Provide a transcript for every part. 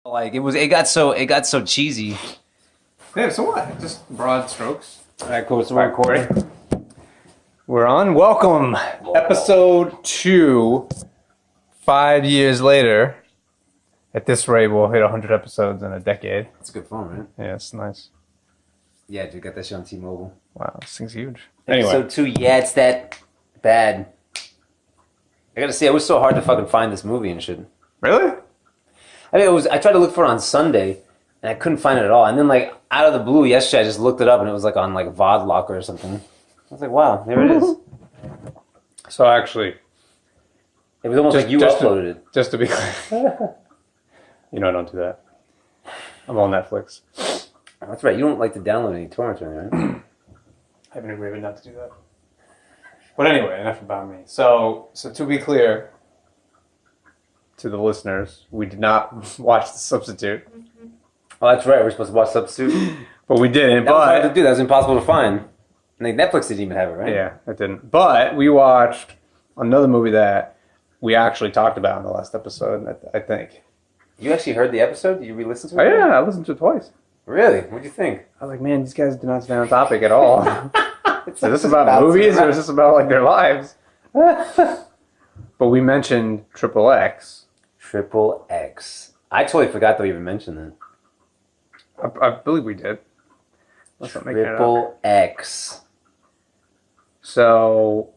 Like it got so cheesy. Yeah, so what? Just broad strokes. All right, cool. So we're recording. We're on. Welcome. Episode 2. 5 years later. At this rate, we'll hit 100 episodes in a decade. That's a good phone, right? Yeah, it's nice. Yeah, dude, got that shit on T-Mobile. Wow, this thing's huge. Episode 2, yeah, it's that bad. I gotta say, it was so hard to fucking find this movie and shit. Really? I mean, I tried to look for it on Sunday, and I couldn't find it at all. And then, like, out of the blue, yesterday, I just looked it up, and it was, like, on, like, VOD Locker or something. I was like, wow, there it is. So, actually... It was almost like you uploaded it. Just to be clear. You know I don't do that. I'm on Netflix. That's right, you don't like to download any torrents or anything, right? I have an agreement not to do that. But anyway, enough about me. So to be clear to the listeners, we did not watch The Substitute. Oh, that's right, we're supposed to watch Substitute. But we didn't. That was hard to do, that was impossible to find. And like, Netflix didn't even have it, right? Yeah, it didn't. But we watched another movie that we actually talked about in the last episode, I think. You actually heard the episode? Did you re-listen to Oh it? yeah, I listened to it twice. Really? What'd you think? I was like, man, these guys do not stay on topic at all. Is this about movies or is this about like their lives? But we mentioned Triple X. Triple X. I totally forgot that we even mentioned that. I believe we did. Let's not make it up. Triple X. So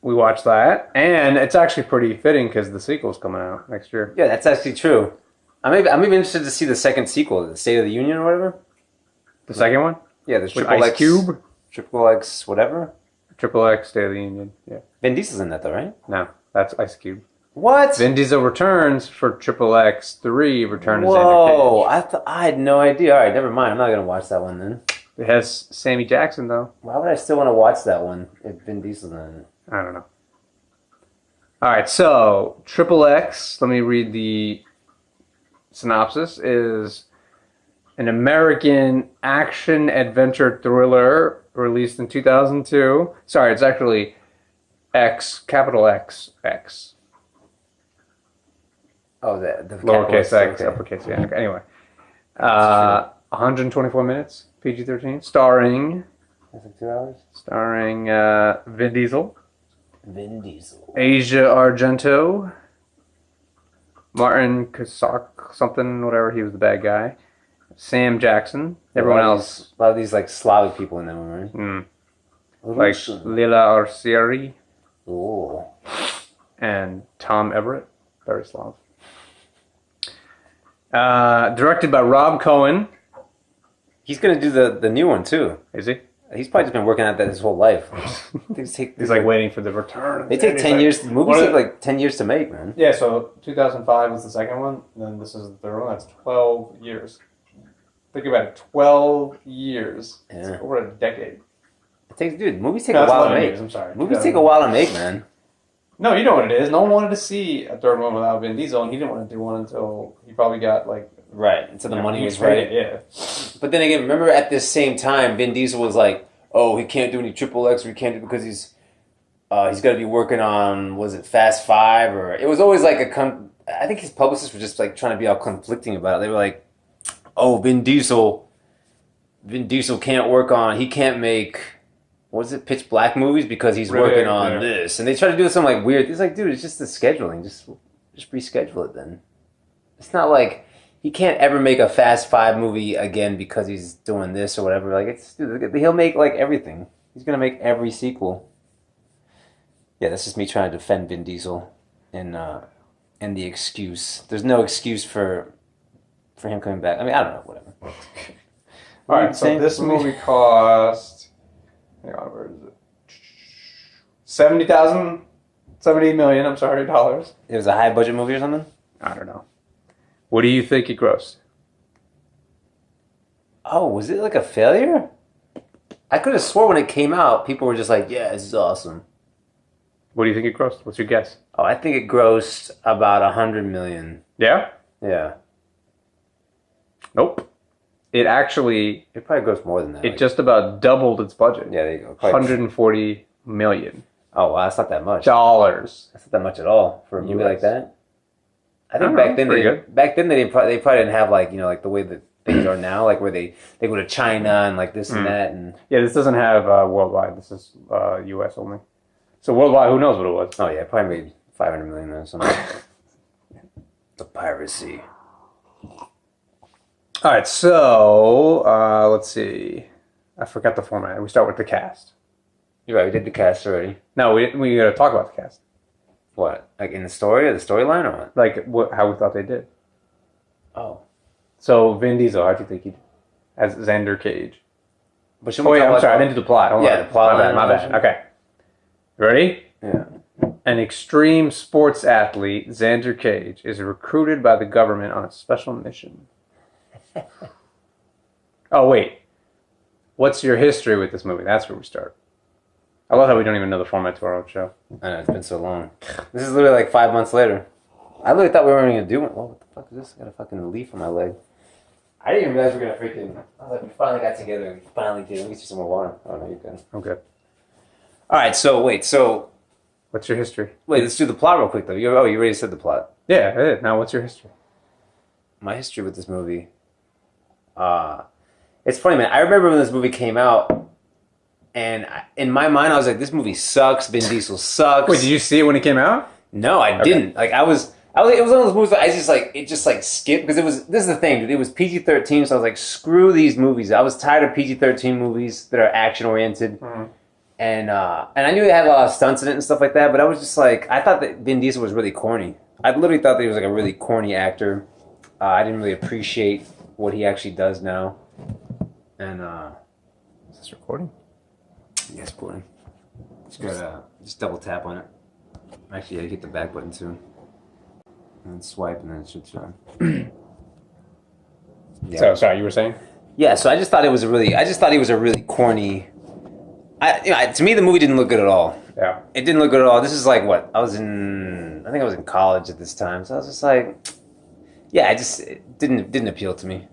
we watched that, and it's actually pretty fitting because the sequel's coming out next year. Yeah, that's actually true. I'm even interested to see the second sequel, the State of the Union or whatever. The second one? Yeah, there's With Triple Ice X. Cube? Triple X whatever. Triple X State of the Union, yeah. Vin Diesel's in that though, right? No, that's Ice Cube. What? Vin Diesel returns for Triple X 3, Return of Xander Whoa, Cage. I had no idea. All right, never mind. I'm not going to watch that one then. It has Sammy Jackson, though. Why would I still want to watch that one if Vin Diesel's in it? I don't know. All right, so Triple X, let me read the synopsis, is an American action-adventure thriller released in 2002. Sorry, it's actually X, capital X, X. Oh, the Lowercase x, okay. uppercase, yeah. Okay. Anyway. 124 minutes, PG-13, starring... That's like 2 hours? Starring Vin Diesel. Vin Diesel. Asia Argento. Martin Cusack, something, whatever, he was the bad guy. Sam Jackson. Everyone else. A lot of these like Slavic people in that one, right? Like Lila Arcieri. Oh. And Tom Everett. Very Slav. Directed by Rob Cohen. He's going to do the new one too. Is he? He's probably just been working at that his whole life. He's like waiting for the return. They take 10 years. Movies take like 10 years to make, man. Yeah, so 2005 was the second one, and then this is the third one. That's 12 years. Think about it, 12 years. Yeah. It's over a decade. It takes, dude, movies take a while to make. Years, I'm sorry. Movies take a while to make, man. No, you know what it is. No one wanted to see a third one without Vin Diesel, and he didn't want to do one until he probably got like... Right, until the money was right. Yeah. But then again, remember at this same time, Vin Diesel was like, oh, he can't do any Triple X, or he can't do because he's got to be working on, was it Fast 5? Or it was always like I think his publicists were just like trying to be all conflicting about it. They were like, oh, Vin Diesel can't work on, he can't make, what is it, Pitch Black movies because he's working on this. And they try to do some like weird, it's like, dude, it's just the scheduling. Just reschedule it then. It's not like he can't ever make a Fast 5 movie again because he's doing this or whatever. Like, it's, dude, he'll make like everything. He's gonna make every sequel. Yeah, that's just me trying to defend Vin Diesel and the excuse. There's no excuse for him coming back. I mean, I don't know, whatever. All right, so this movie cost... Hang on, where is it? $70 million, I'm sorry, dollars. It was a high budget movie or something? I don't know. What do you think it grossed? Oh, was it like a failure? I could have swore when it came out, people were just like, yeah, this is awesome. What do you think it grossed? What's your guess? Oh, I think it grossed about $100 million. Yeah? Yeah. Nope. It probably grossed more than that. It just about doubled its budget. Yeah, there you go. $140 million. Oh, wow, that's not that much. Dollars. That's not that much at all for a movie like that. I think back then they probably didn't have like like the way that things are now, like where they go to China and like this and that and yeah, this doesn't have worldwide. This is U.S. only. So worldwide, who knows what it was? Oh yeah, probably made $500 million or something. The piracy. All right, so let's see. I forgot the format. We start with the cast. You're right. We did the cast already. No, we got to talk about the cast. What? Like in the story or the storyline or what? Like how we thought they did. Oh. So Vin Diesel, how'd you think he did? As Xander Cage. But I'm sorry, I didn't do the plot. Hold on. The plot. My bad. Okay. Ready? Yeah. An extreme sports athlete, Xander Cage, is recruited by the government on a special mission. Oh, wait. What's your history with this movie? That's where we start. I love how we don't even know the format to our own show. I know, it's been so long. This is literally like 5 months later. I literally thought we weren't going to do it. Oh, what the fuck is this? I got a fucking leaf on my leg. I didn't even realize we were going to freaking... I was like, we finally got together. We finally did. Let me get you some more water. Oh, no, you're good. I'm good. All right, so wait, What's your history? Wait, let's do the plot real quick, though. You already said the plot. Yeah, I did. Now, what's your history? My history with this movie... it's funny, man. I remember when this movie came out, and in my mind, I was like, this movie sucks. Vin Diesel sucks. Wait, did you see it when it came out? No, I didn't. Like, it was one of those movies that it just skipped, because this is the thing, dude. It was PG-13, so I was like, screw these movies. I was tired of PG-13 movies that are action-oriented. Mm-hmm. And I knew they had a lot of stunts in it and stuff like that, but I was just like, I thought that Vin Diesel was really corny. I literally thought that he was like a really corny actor. I didn't really appreciate what he actually does now. And is this recording? Yes, recording. Just double tap on it. Actually, I hit the back button too, and then swipe, and then it should show. Yeah. So sorry, you were saying? Yeah. So I just thought he was a really corny. To me, the movie didn't look good at all. Yeah. It didn't look good at all. This is like what I think I was in college at this time, so I was just like, yeah, it didn't appeal to me.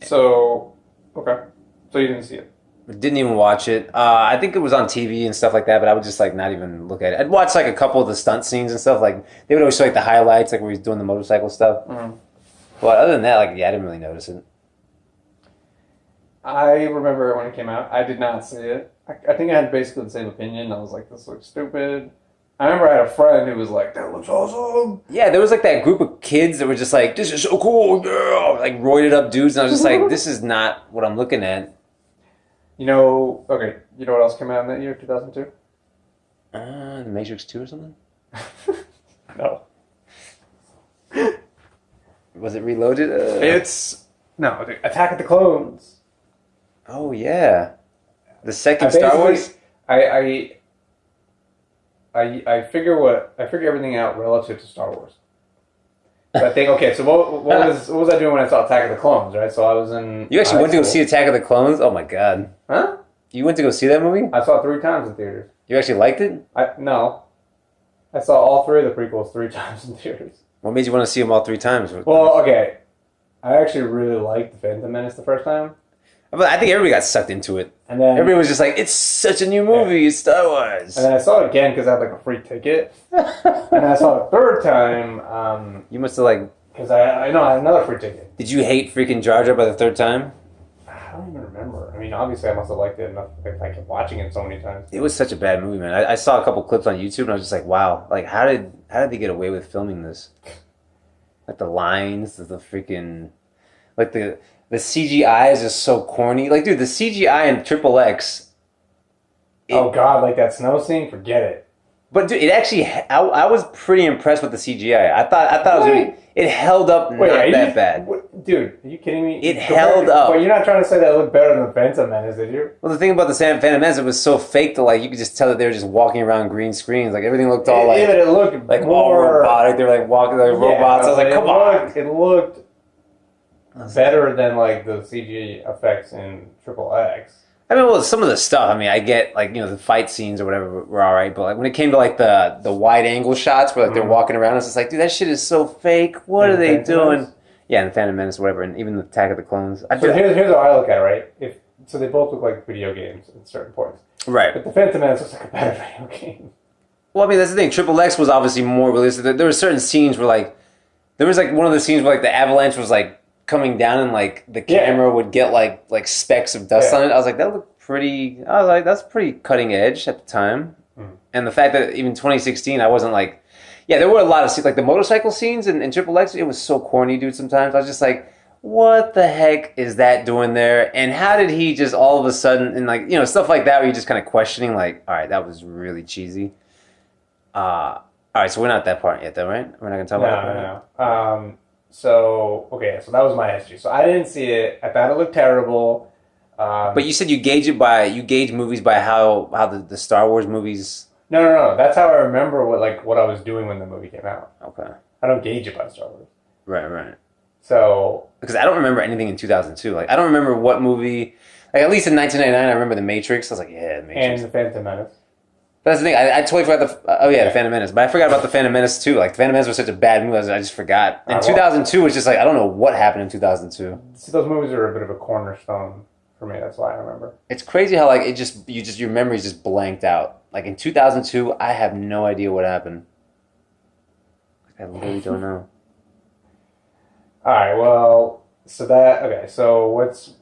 So. Okay. So you didn't see it? Didn't even watch it. I think it was on TV and stuff like that, but I would just like not even look at it. I'd watch like a couple of the stunt scenes and stuff. Like they would always show like the highlights, like where he's doing the motorcycle stuff. Mm-hmm. But other than that, like I didn't really notice it. I remember when it came out. I did not see it. I think I had basically the same opinion. I was like, this looks stupid. I remember I had a friend who was like, that looks awesome. Yeah, there was like that group of kids that were just like, this is so cool, yeah, like roided up dudes. And I was just like, this is not what I'm looking at. You know what else came out in that year, 2002? The Matrix 2 or something? No. Was it Reloaded? Attack of the Clones. Oh, yeah. The second Star Wars? I figure everything out relative to Star Wars. So I think, okay, so what was I doing when I saw Attack of the Clones, right? So I was in... You actually went to go see Attack of the Clones? Oh my god. Huh? You went to go see that movie? I saw it 3 times in theaters. You actually liked it? No. I saw all 3 of the prequels 3 times in theaters. What made you want to see them all 3 times? Well, okay. I actually really liked The Phantom Menace the first time. But I think everybody got sucked into it. And then everybody was just like, it's such a new movie, it's Star Wars. And then I saw it again because I had like a free ticket. And I saw it 3rd time. You must have like... Because I had another free ticket. Did you hate freaking Jar Jar by the 3rd time? I don't even remember. I mean, obviously I must have liked it enough. I kept watching it so many times. It was such a bad movie, man. I saw a couple clips on YouTube and I was just like, wow. Like, how did they get away with filming this? Like the lines, the freaking... Like the CGI is just so corny. Like, dude, the CGI in XXX... Oh, God, like that snow scene? Forget it. But, dude, it actually... I was pretty impressed with the CGI. I thought it was really... It held up that bad. Dude, are you kidding me? It held up. But you're not trying to say that it looked better than the Phantom Menace, did you? Well, the thing about the Phantom Menace, it was so fake that, like, you could just tell that they were just walking around green screens. Like, everything looked all, like... Yeah, but it looked like, more... all robotic. They were, like, walking like robots. I was like, come on! It looked better than, like, the CG effects in XXX. I mean, well, some of the stuff, I mean, I get, like, the fight scenes or whatever were all right, but, like, when it came to, like, the wide-angle shots where, like, they're walking around, it's just like, dude, that shit is so fake. What are they doing? Yeah, and the Phantom Menace, whatever, and even the Attack of the Clones. So here's how I look at it, right? So they both look like video games at certain points. Right. But the Phantom Menace looks like a better video game. Well, I mean, that's the thing. XXX was obviously more realistic. There were certain scenes where, like, There was like one of the scenes where like the avalanche was like coming down and like the camera would get like specks of dust on it. I was like, that looked pretty. I was like, that's pretty cutting edge at the time. And the fact that even 2016, I wasn't like, yeah, there were a lot of scenes like the motorcycle scenes in Triple X. It was so corny, dude. Sometimes I was just like, what the heck is that doing there? And how did he just all of a sudden and like stuff like that where you're just kind of questioning like, all right, that was really cheesy. All right, so we're not at that part yet, though, right? We're not gonna talk about that. No. So that was my history. So I didn't see it. I thought it looked terrible. But you said you gauge movies by how the Star Wars movies. No. That's how I remember what I was doing when the movie came out. Okay. I don't gauge it by Star Wars. Right. So because I don't remember anything in 2002. Like I don't remember what movie. Like at least in 1999, I remember The Matrix. I was like, yeah, The Matrix. And The Phantom Menace. But that's the thing. I totally forgot the Phantom Menace. But I forgot about the Phantom Menace too. Like the Phantom Menace was such a bad movie. I just forgot. And 2002 was just like I don't know what happened in 2002. See, those movies are a bit of a cornerstone for me. That's why I remember. It's crazy how like your memory's just blanked out. Like in 2002, I have no idea what happened. Like, I literally don't know. All right. Well, so what's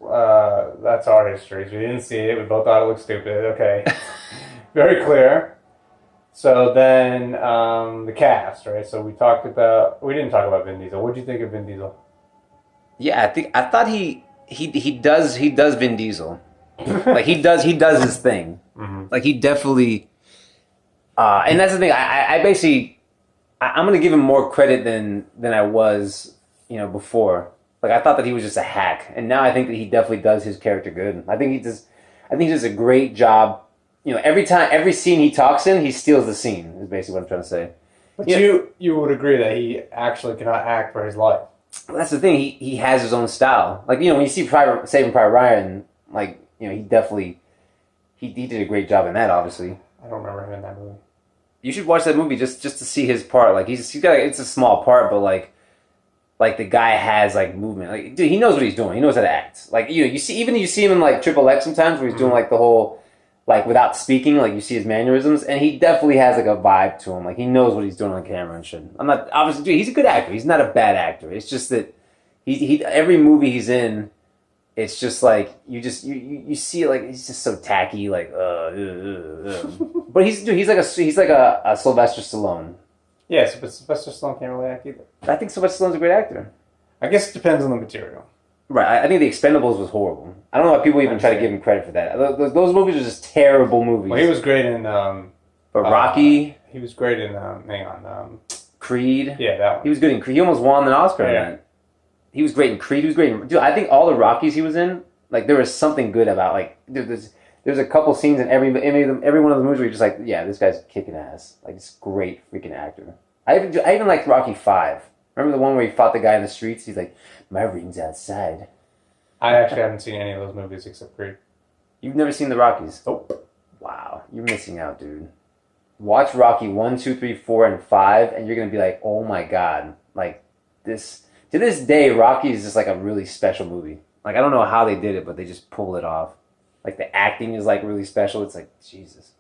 that's our histories. We didn't see it. We both thought it looked stupid. Okay. Very clear. So then the cast, right? So we didn't talk about Vin Diesel. What did you think of Vin Diesel? Yeah, I thought he does Vin Diesel. Like he does his thing. Mm-hmm. Like he definitely and that's the thing. I basically I'm gonna give him more credit than I was, before. Like I thought that he was just a hack. And now I think that he definitely does his character good. I think he does a great job. Every scene he talks in, he steals the scene, is basically what I'm trying to say. But you would agree that he actually cannot act for his life. Well, that's the thing. He has his own style. Like, when you see Saving Private Ryan, like, he definitely, he did a great job in that, obviously. I don't remember him in that movie. You should watch that movie just to see his part. Like, he's got, it's a small part, but like the guy has, like, movement. Like, dude, he knows what he's doing. He knows how to act. Like, you see him in, like, Triple X sometimes where he's doing, like, the whole, like, without speaking, like, you see his mannerisms, and he definitely has, like, a vibe to him. Like, he knows what he's doing on camera and shit. Obviously, dude, he's a good actor. He's not a bad actor. It's just that he every movie he's in, it's just, like, you see, like, he's just so tacky, like, But he's like a Sylvester Stallone. Yes, but Sylvester Stallone can't really act either. I think Sylvester Stallone's a great actor. I guess it depends on the material. Right, I think The Expendables was horrible. I don't know why people even try to give him credit for that. Those movies are just terrible movies. Well, he was great in... but Rocky... he was great in... Creed. Yeah, that one. He was good in Creed. He almost won an Oscar in that. He was great in Creed. He was great in... Dude, I think all the Rockies he was in, like, there was something good about, like... There's a couple scenes in every one of the movies where you're just like, yeah, this guy's kicking ass. Like, this great freaking actor. I even liked Rocky 5. Remember the one where he fought the guy in the streets? He's like, my ring's outside. I actually haven't seen any of those movies except Creed. You've never seen the Rockies? Nope. Wow, you're missing out, dude. Watch Rocky 1, 2, 3, 4, and 5, and you're going to be like, oh my god. Like, this... To this day, Rocky is just like a really special movie. Like, I don't know how they did it, but they just pulled it off. Like, the acting is, like, really special. It's like, Jesus.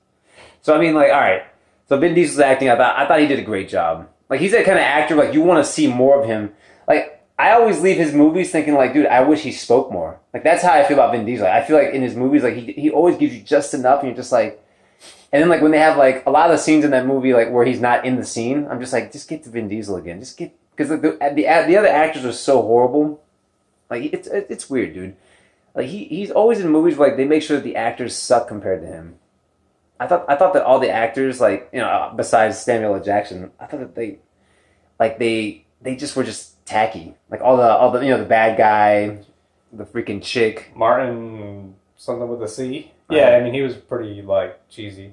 So, I mean, like, all right. So, Vin Diesel's acting, I thought he did a great job. Like, he's that kind of actor, like, you want to see more of him. Like, I always leave his movies thinking, like, dude, I wish he spoke more. Like, that's how I feel about Vin Diesel. Like, I feel like in hhis movies, like, he always gives you just enough, and you're just like... And then, like, when they have, like, a lot of the scenes in that movie, like, where he's not in the scene, I'm just like, just get to Vin Diesel again. Just get... Because the other actors are so horrible. Like, it's weird, dude. Like, he's always in movies where, like, they make sure that the actors suck compared to him. I thought that all the actors, like, besides Samuel L. Jackson, I thought that they just were just tacky. Like, all the the bad guy, the freaking chick. Martin something with a C? Yeah, I mean, he was pretty, like, cheesy.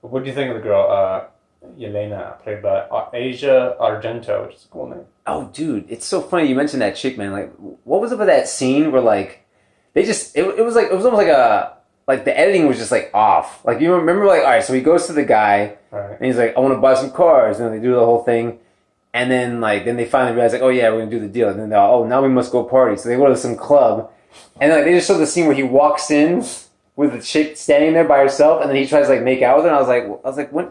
But what do you think of the girl, Yelena, played by Asia Argento, which is a cool name? Oh, dude, it's so funny you mentioned that chick, man. Like, what was up with that scene where, like, they just... It was almost like a... Like, the editing was just, like, off. Like, you remember, like, all right, so he goes to the guy, and he's like, I want to buy some cars, and then they do the whole thing, and then, like, then they finally realize, like, oh, yeah, we're going to do the deal, and then they're all, oh, now we must go party. So they go to some club, and, like, they just show the scene where he walks in, with the chick standing there by herself, and then he tries to like make out with her. And I was like, when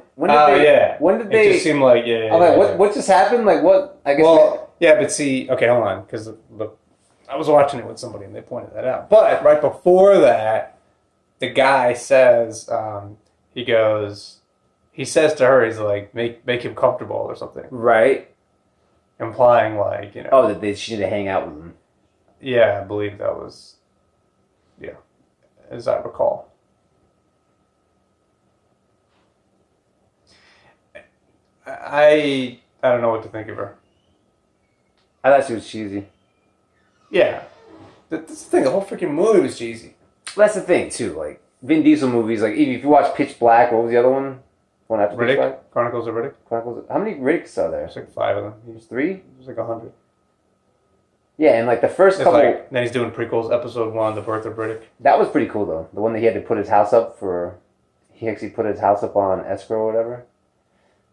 did they? It just seemed like I was like, what just happened? Like what? I guess. Well, yeah, but see, okay, hold on, because look, I was watching it with somebody and they pointed that out. But right before that, the guy says, he says to her, he's like, make him comfortable or something, right? Implying like, you know, oh, that she need to hang out with him. Yeah, I believe that was, yeah, as I recall. I don't know what to think of her. I thought she was cheesy. Yeah. That's the thing, the whole freaking movie was cheesy. Well, that's the thing, too. Like, Vin Diesel movies, like, if you watch Pitch Black, what was the other one? One after Pitch Black? Chronicles of Riddick? How many Riddicks are there? There's like 5 of them. There's 3? There's like 100. Yeah, and like the first couple... Like, then he's doing prequels, episode 1, The Birth of Riddick. That was pretty cool, though. The one that he had to put his house up for... He actually put his house up on escrow or whatever.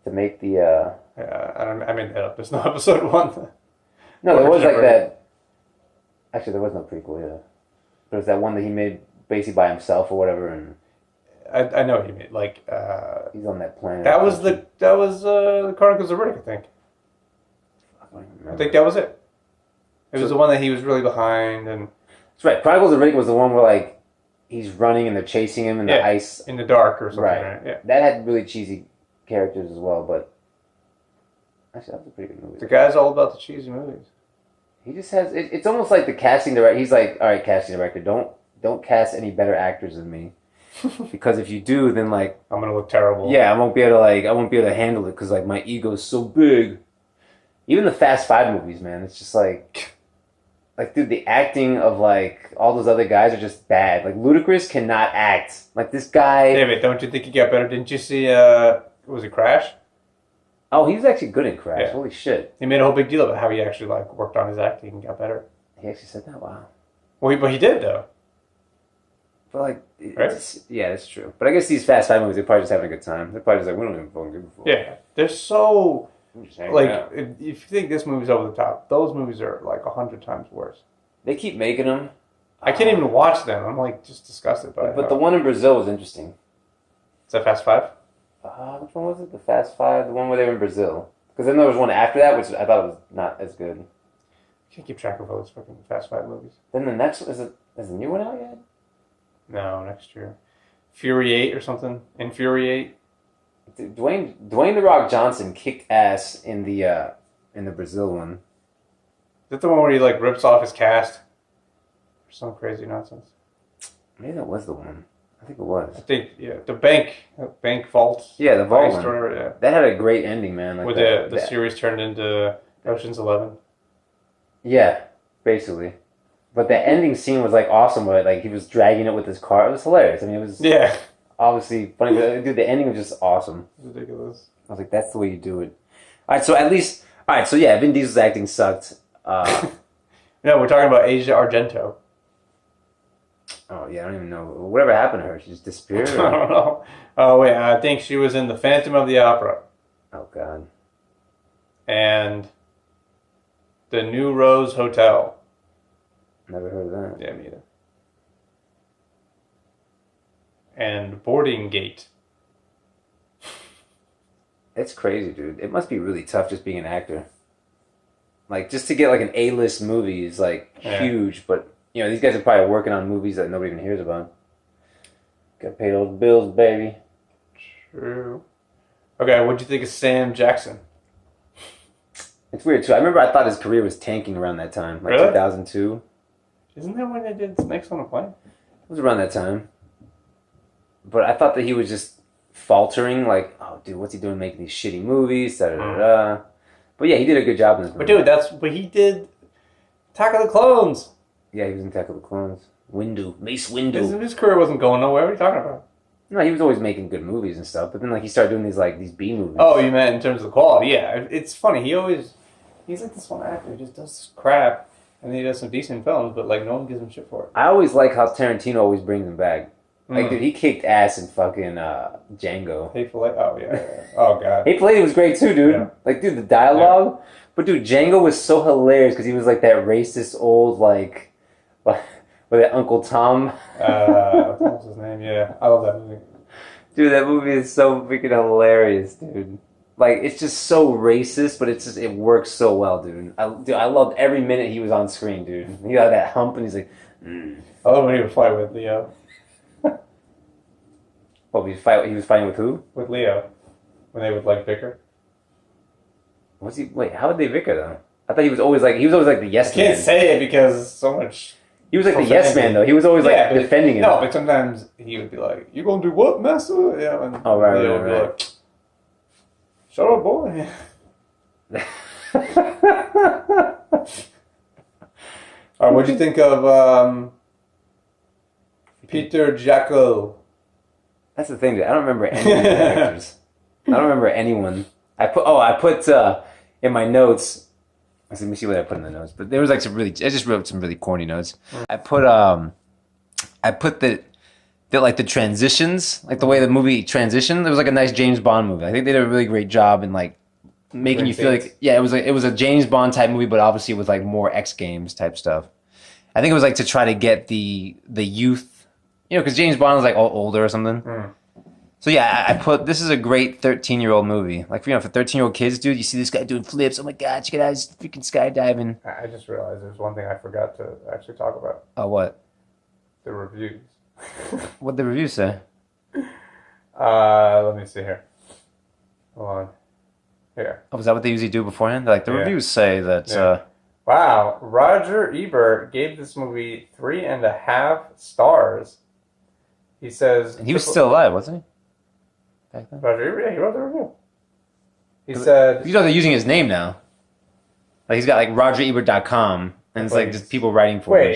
To make the... Yeah, I made that up. There's no episode 1. No, there was like that... Actually, there was no prequel, yeah. There was that one that he made basically by himself or whatever, and... I know what you mean. Like, he's on that planet. That was the Chronicles of Riddick, I think. I think that was it. It was the one that he was really behind, and... That's right. Chronicles of Riddick was the one where, like, he's running and they're chasing him in the ice. In the dark or something, right? Yeah. That had really cheesy characters as well, but... Actually, that was a pretty good movie. The guy's all about the cheesy movies. He just has... It's almost like the casting director... He's like, all right, casting director, don't cast any better actors than me. Because if you do, then, like... I'm going to look terrible. Yeah, I won't be able to handle it because, like, my ego's so big. Even the Fast 5 movies, man, it's just like... Like, dude, the acting of, like, all those other guys are just bad. Like, Ludacris cannot act. Like, this guy... David, don't you think he got better? Didn't you see, was it Crash? Oh, he was actually good in Crash. Yeah. Holy shit. He made a whole big deal about how he actually, like, worked on his acting and got better. He actually said that? Wow. Well, but he did, though. But, like... Right? Yeah, that's true. But I guess these Fast 5 movies, they're probably just having a good time. They're probably just like, we don't even fucking give a fuck. Yeah. They're so... Like, out. if you think this movie's over the top, those movies are, like, 100 times worse. They keep making them. I can't even watch them. I'm, like, just disgusted by it. But the one in Brazil was interesting. Is that Fast 5? Which one was it? The Fast 5? The one where they were in Brazil. Because then there was one after that, which I thought was not as good. I can't keep track of all those fucking Fast 5 movies. Then the next one, is the new one out yet? No, next year. Fury 8 or something. Infuriate. Dwayne The Rock Johnson kicked ass in the Brazil one. Is that the one where he like rips off his cast? Or some crazy nonsense. Maybe that was the one. I think it was. I think, yeah. The bank vault. Yeah, the vault one. Story, yeah. That had a great ending, man. Like where the series turned into Ocean's 11. Yeah, basically. But the ending scene was like awesome, where like he was dragging it with his car. It was hilarious. I mean, it was obviously funny, but dude, the ending was just awesome. Ridiculous. I was like, that's the way you do it. All right, so yeah, Vin Diesel's acting sucked. No, we're talking about Asia Argento. Oh yeah, I don't even know. Whatever happened to her? She just disappeared? I don't know. Oh wait, I think she was in The Phantom of the Opera. Oh god. And The New Rose Hotel. Never heard of that. Yeah, me either. And Boarding Gate. It's crazy, dude. It must be really tough just being an actor. Like, just to get like an A-list movie is like huge, but you know, these guys are probably working on movies that nobody even hears about. Gotta pay those bills, baby. True. Okay, what'd you think of Sam Jackson? It's weird, too. I remember I thought his career was tanking around that time, like really? 2002. Isn't that when they did Snakes on a Plane? It was around that time. But I thought that he was just faltering, like, oh, dude, what's he doing making these shitty movies, da-da-da-da. But yeah, he did a good job in this movie. But he did Attack of the Clones. Yeah, he was in Attack of the Clones. Mace Windu. His career wasn't going nowhere. What are you talking about? No, he was always making good movies and stuff, but then like he started doing these B movies. Oh, you meant in terms of the quality? Yeah, it's funny. He's like this one actor who just does this crap, and then he does some decent films, but like no one gives him shit for it. I always like how Tarantino always brings him back. Like, dude, he kicked ass in fucking Django. Hateful Eight. Oh yeah. Oh god. Hateful Eight was great too, dude. Yeah. Like, dude, the dialogue. Yeah. But dude, Django was so hilarious because he was like that racist old like with that Uncle Tom. What was his name? Yeah, I love that movie. Dude, that movie is so freaking hilarious, dude. Like, it's just so racist, but it works so well, dude. I loved every minute he was on screen, dude. He got that hump, and he's like, I love when he would fight with Leo. "What? He was fighting with who? With Leo, when they would like bicker. Was he? Wait, how would they bicker though? I thought he was always like the yes I can't man. say it because so much. He was like the yes man though. He was always like defending him. No, but sometimes he would be like, "You gonna do what, master?" Yeah, and Oh, right, Leo would be like, "Shut up, boy." All right, what'd you think of Peter Jackal? That's the thing, dude. I don't remember any of the characters. I don't remember anyone. I put in my notes. Let me see what I put in the notes. But there was like I just wrote some really corny notes. I put the like the transitions, like the way the movie transitioned. It was like a nice James Bond movie. I think they did a really great job in like making you feel like it was a James Bond type movie, but obviously with like more X Games type stuff. I think it was like to try to get the youth. Because James Bond was like all older or something. So yeah, I put this is a great 13-year-old movie. Like for 13-year-old kids, dude, you see this guy doing flips. Oh my god, check it out, he's freaking skydiving. I just realized there's one thing I forgot to actually talk about. Oh, what? The reviews. What'd the reviews say? Let me see here. Hold on. Here. Oh, was that what they usually do beforehand? Like the reviews say that. Wow, Roger Ebert gave this movie 3.5 stars. He says... And he was still alive, wasn't he? Back then? Roger Ebert, yeah, he wrote the review. He said... They're using his name now. Like he's got like RogerEbert.com, and it's like just people writing for him.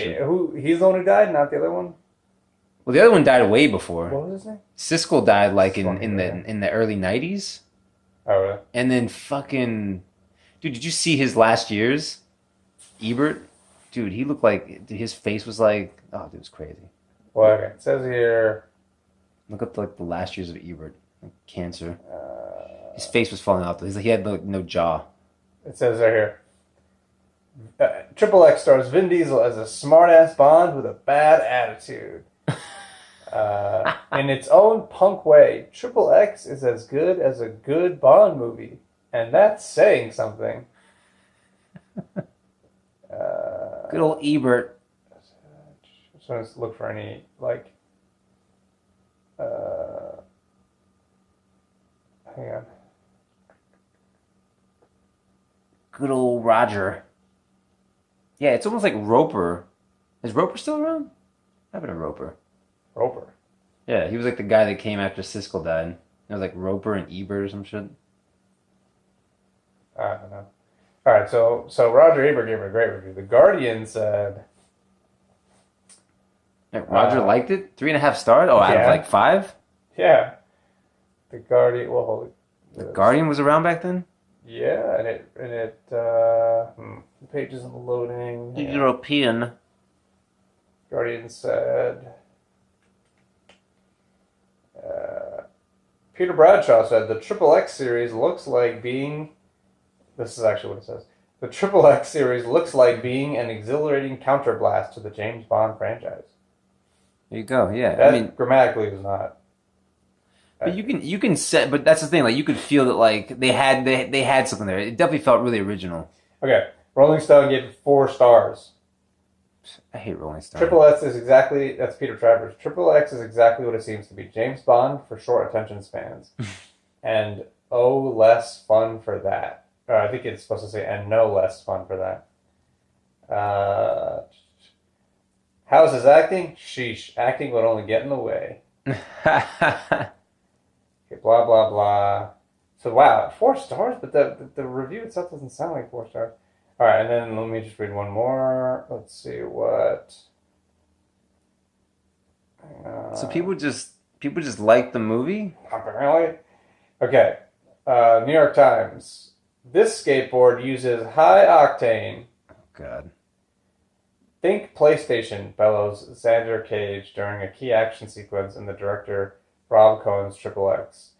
Wait, he's the one who died, not the other one? Well, the other one died way before. What was his name? Siskel died like in the early 90s. Oh, really? And then fucking... Dude, did you see his last years? Ebert? Dude, he looked like... his face was like... Oh, dude, it was crazy. Well, okay. It says here... Look up like the last years of Ebert. Like, cancer. His face was falling off. He had no jaw. It says right here. Triple X stars Vin Diesel as a smart-ass Bond with a bad attitude. In its own punk way, Triple X is as good as a good Bond movie. And that's saying something. Good old Ebert. So let's look for any, like... hang on. Good old Roger. Yeah, it's almost like Roper. Is Roper still around? What happened to Roper? Roper. Yeah, he was like the guy that came after Siskel died. It was like Roper and Ebert or some shit. I don't know. All right, so Roger Ebert gave it a great review. The Guardian said... Yeah, Roger liked it? 3.5 stars? Oh, out of like 5? Yeah. The Guardian... Well, hold it. The Guardian was around back then? Yeah, and it the page isn't loading. European. Guardian said... Peter Bradshaw said, the Triple X series looks like being... This is actually what it says. The Triple X series looks like being an exhilarating counterblast to the James Bond franchise. There you go, yeah. That grammatically was not... But you can set, but that's the thing. Like you could feel that like they had something there. It definitely felt really original. Okay, Rolling Stone gave it 4 stars. I hate Rolling Stone. Triple X is exactly, that's Peter Travers. Triple X is exactly what it seems to be. James Bond for short attention spans, and less fun for that. I think it's supposed to say, and no less fun for that. How's his acting? Sheesh, acting would only get in the way. Okay, blah, blah, blah. So, wow, 4 stars? But the review itself doesn't sound like 4 stars. All right, and then let me just read one more. Let's see what... So people just like the movie? Apparently. Okay, New York Times. This skateboard uses high octane. Oh, God. Think PlayStation, bellows Xander Cage during a key action sequence in the director Rob Cohen's Triple X.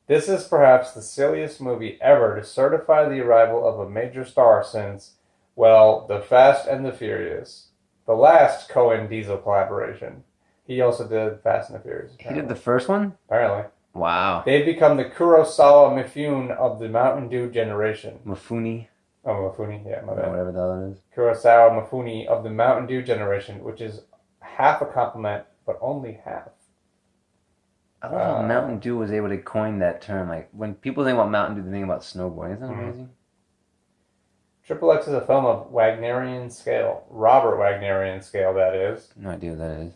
This is perhaps the silliest movie ever to certify the arrival of a major star since, well, The Fast and the Furious. the last Coen-Diesel collaboration. He also did Fast and the Furious. He did the first one? Apparently. Wow. They've become the Kurosawa Mifune of the Mountain Dew generation. Mifune. Oh, Mifune, yeah, my bad. Whatever the hell it is. Kurosawa Mifune of the Mountain Dew generation, which is half a compliment, but only half. I love how Mountain Dew was able to coin that term. Like, when people think about Mountain Dew, they think about snowboarding. Isn't that amazing? Triple X is a film of Wagnerian scale. Robert Wagnerian scale, that is. No idea what that is.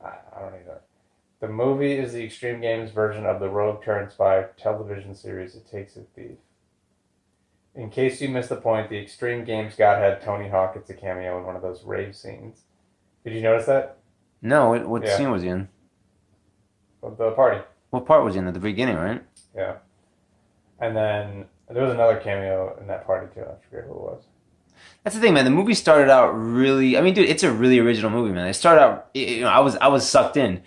I don't either. The movie is the Extreme Games version of the Rogue Turned Spy television series It Takes a Thief. In case you missed the point, the Extreme Games godhead Tony Hawk gets a cameo in one of those rave scenes. Did you notice that? No, what scene was he in? The party. What part was he in at the beginning, right? Yeah. And then there was another cameo in that party too. I forget who it was. That's the thing, man. The movie started out really. I mean, dude, it's a really original movie, man. It started out. I was sucked in.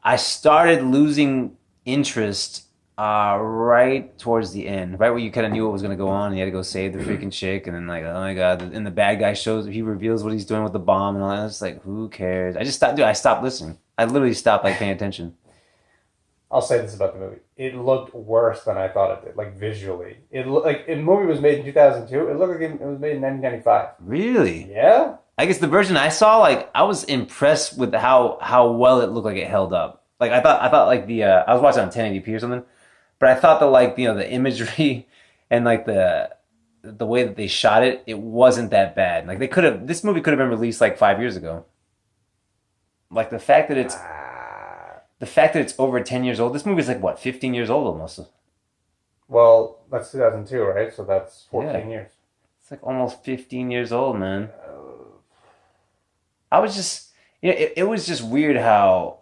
I started losing interest right towards the end, right where you kind of knew what was going to go on, and you had to go save the freaking chick, and then like, oh my god, and the bad guy he reveals what he's doing with the bomb, and all that. It's like, who cares? I just stopped, dude. I stopped listening. I literally stopped like paying attention. I'll say this about the movie: it looked worse than I thought it did. Like visually, it looked like the movie was made in 2002. It looked like it was made in 1995. Really? Yeah. I guess the version I saw, like, I was impressed with how well it looked like it held up. Like, I thought like I was watching on 1080p or something, but I thought that, like, the imagery and like the way that they shot it, it wasn't that bad. Like, this movie could have been released like 5 years ago. Like, the fact that it's over 10 years old. This movie's like what, 15 years old almost. Well, that's 2002, right? So that's 14 years. It's like almost 15 years old, man. I was just, it was just weird how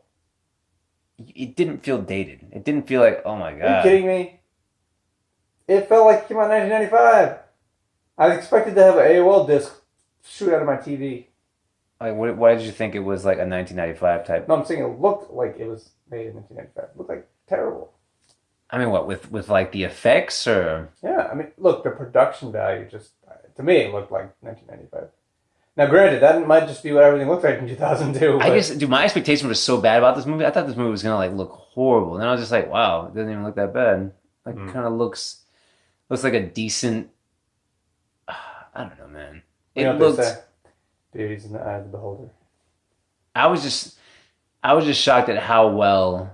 it didn't feel dated. It didn't feel like, oh my god. Are you kidding me? It felt like it came out in 1995. I expected to have an AOL disc shoot out of my TV. Like, why did you think it was like a 1995 type? No, I'm saying it looked like it was made in 1995. It looked like terrible. I mean, what, with like the effects or? Yeah, I mean, look, the production value just, to me, it looked like 1995. Now, granted, that might just be what everything looked like in 2002. I guess, dude, my expectation was so bad about this movie. I thought this movie was gonna like look horrible. And then I was just like, wow, it doesn't even look that bad. Like, kind of looks like a decent. I don't know, man. You know what they say? Beauty's in the eye of the beholder. I was just shocked at how well.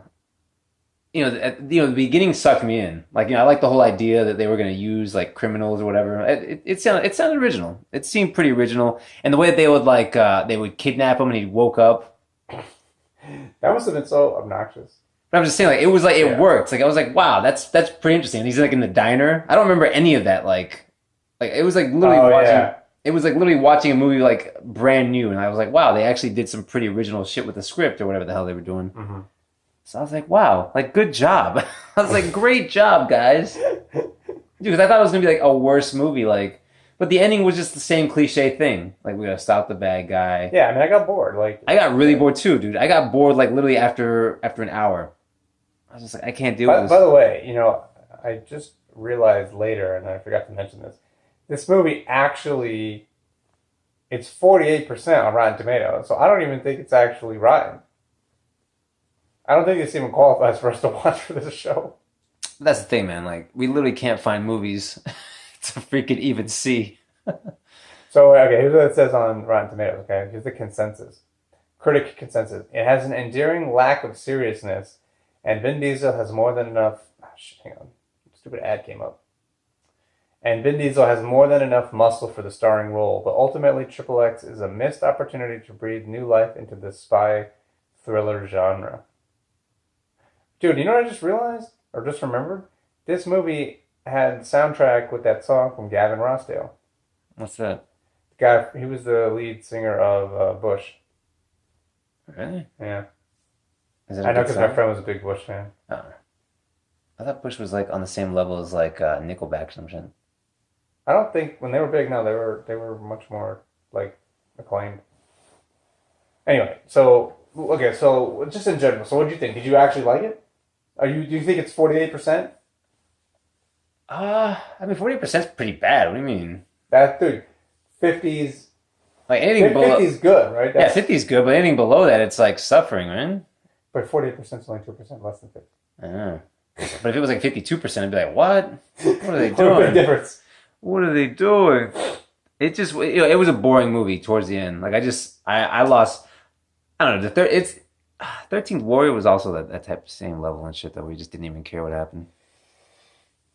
The beginning sucked me in. Like, I like the whole idea that they were going to use like criminals or whatever. It sounded original. It seemed pretty original, and the way that they would they would kidnap him and he woke up. That must have been so obnoxious. But I'm just saying, like, it was like it worked. Like, I was like, wow, that's pretty interesting. And he's like in the diner. I don't remember any of that. Like it was like literally watching. Yeah. It was like literally watching a movie like brand new, and I was like, wow, they actually did some pretty original shit with the script or whatever the hell they were doing. Mm-hmm. So I was like, wow, like, good job. I was like, great job, guys. Dude, because I thought it was going to be like a worse movie, like, but the ending was just the same cliche thing. Like, we got to stop the bad guy. Yeah, I mean, I got bored. Like, I got really bored too, dude. I got bored like literally after an hour. I was just like, I can't do this. By the way, I just realized later, and I forgot to mention this, this movie actually, it's 48% on Rotten Tomatoes, so I don't even think it's actually rotten. I don't think this even qualifies for us to watch for this show. That's the thing, man. Like, we literally can't find movies to freaking even see. So, okay, here's what it says on Rotten Tomatoes, okay? Here's the consensus. Critic consensus. It has an endearing lack of seriousness, and Vin Diesel has more than enough... Oh, shit, hang on. Stupid ad came up. And Vin Diesel has more than enough muscle for the starring role, but ultimately Triple X is a missed opportunity to breathe new life into the spy thriller genre. Dude, you know what I just realized? Or just remembered? This movie had soundtrack with that song from Gavin Rossdale. What's that? The guy, he was the lead singer of Bush. Really? Yeah. Is it I know because my friend was a big Bush fan. Oh. I thought Bush was like on the same level as like Nickelback or some shit. I don't think when they were big. No, they were much more like acclaimed. Anyway, so okay, so just in general, so what do you think? Did you actually like it? Do you think it's 48%? I mean, 48% is pretty bad. What do you mean? That dude, 50s. Like anything below 50 is good, right? yeah, 50 is good, but anything below that, it's like suffering, right? But 48% is only 2% less than 50. I know. But if it was like 52%, I'd be like, what? What are they What a big doing? difference. What are they doing? It just, it was a boring movie towards the end. Like I lost. I don't know. 13th Warrior was also that type of same level and shit that we just didn't even care what happened.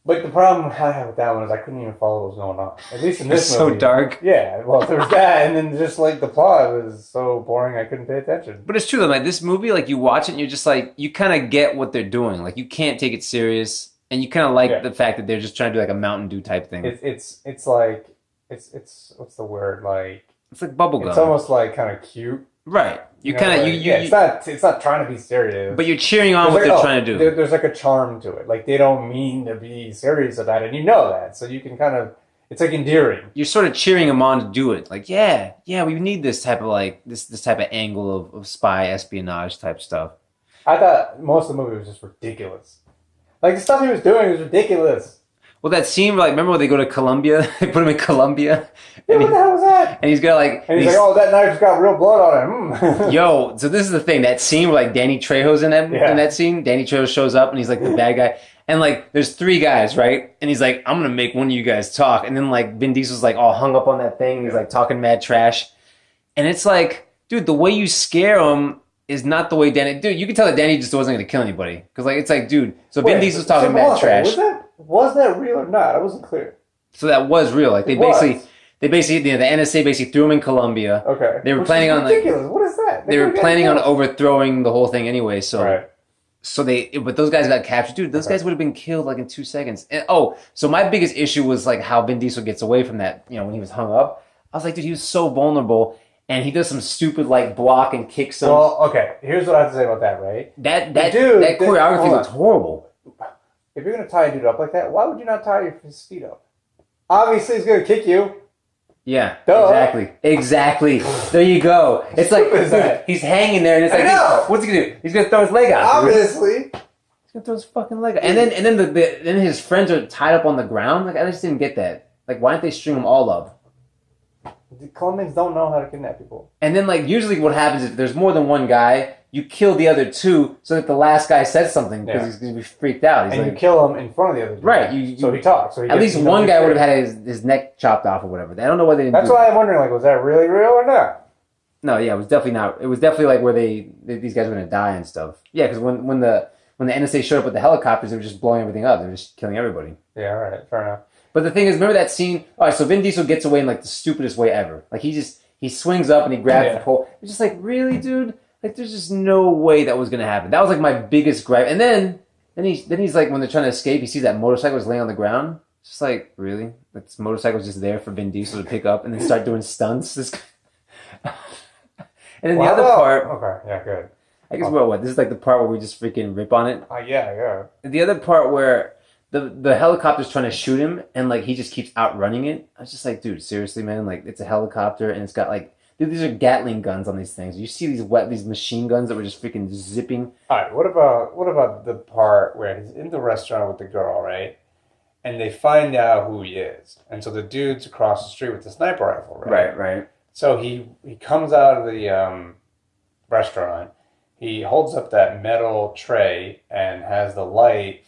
But the problem I had with that one is I couldn't even follow what was going on. At least in this so movie. dark. Yeah, well, there was that, and then just like the plot was so boring I couldn't pay attention. But it's true though. Like this movie, like you watch it and you're just like, you kind of get what they're doing. Like you can't take it serious, and you kind of like the fact that they're just trying to do like a Mountain Dew type thing. It's like it's what's the word, like it's like bubblegum. It's almost like kind of cute. Right. You kind of it's not trying to be serious. But you're cheering on what they're trying to do. There's like a charm to it. Like they don't mean to be serious about it, and you know that. So you can kind of, it's like endearing. You're sort of cheering them on to do it. Like, yeah, we need this type of like this type of angle of spy espionage type stuff. I thought most of the movie was just ridiculous. Like the stuff he was doing was ridiculous. Well, that scene, like, remember when they go to Colombia? They put him in Colombia. Yeah, what the hell was that? And he's got like... And he's like, oh, that knife's got real blood on it. Yo, so this is the thing. That scene where, like, Danny Trejo's in that scene. Danny Trejo shows up, and he's, like, the bad guy. And, like, there's 3 guys, right? And he's like, I'm going to make one of you guys talk. And then, like, Vin Diesel's, like, all hung up on that thing. And he's, like, talking mad trash. And it's like, dude, the way you scare him is not the way Danny... Dude, you can tell that Danny just wasn't going to kill anybody. Because, like, it's like, dude... So Vin Diesel's talking mad trash. Was that real or not? I wasn't clear. So that was real. Like, they basically, the NSA basically threw him in Colombia. Okay. They were planning on, like... ridiculous. What is that? They were planning on overthrowing the whole thing anyway, so... Right. So but those guys got captured. Dude, those guys would have been killed, like, in 2 seconds. And, so my biggest issue was, like, how Vin Diesel gets away from that, you know, when he was hung up. I was like, dude, he was so vulnerable... And he does some stupid like block and kick some. Well, okay. Here's what I have to say about that, right? That choreography looks horrible. If you're gonna tie a dude up like that, why would you not tie his feet up? Obviously, he's gonna kick you. Yeah, Duh. exactly. There you go. It's like dude, he's hanging there, and it's like, what's he gonna do? He's gonna throw his leg out. Obviously, he's gonna throw his fucking leg out. And then then his friends are tied up on the ground. Like I just didn't get that. Like why didn't they string them all up? The Colombians don't know how to kidnap people. And then, like, usually what happens is if there's more than one guy, you kill the other 2 so that the last guy says something because he's going to be freaked out. You kill him in front of the other dude. Right. So he talks. So at least one guy would have had his neck chopped off or whatever. I don't know why they didn't That's why I'm wondering, like, was that really real or not? No, yeah, it was definitely not. It was definitely, like, where these guys were going to die and stuff. Yeah, because when the NSA showed up with the helicopters, they were just blowing everything up. They were just killing everybody. Yeah, all right. Fair enough. But the thing is, remember that scene? All right, so Vin Diesel gets away in, like, the stupidest way ever. Like, he swings up and he grabs the pole. It's just like, really, dude? Like, there's just no way that was going to happen. That was, like, my biggest gripe. And then he's like, when they're trying to escape, he sees that motorcycle is laying on the ground. It's just like, really? Like, this motorcycle's just there for Vin Diesel to pick up and then start doing stunts? And then the other part... Okay, yeah, good. I guess, what? This is, like, the part where we just freaking rip on it? Yeah. The other part where... The helicopter's trying to shoot him, and, like, he just keeps outrunning it. I was just like, dude, seriously, man? Like, it's a helicopter, and it's got, like... Dude, these are Gatling guns on these things. You see these machine guns that were just freaking zipping. All right, what about the part where he's in the restaurant with the girl, right? And they find out who he is. And so the dude's across the street with the sniper rifle, right? Right. So he comes out of the restaurant. He holds up that metal tray and has the light...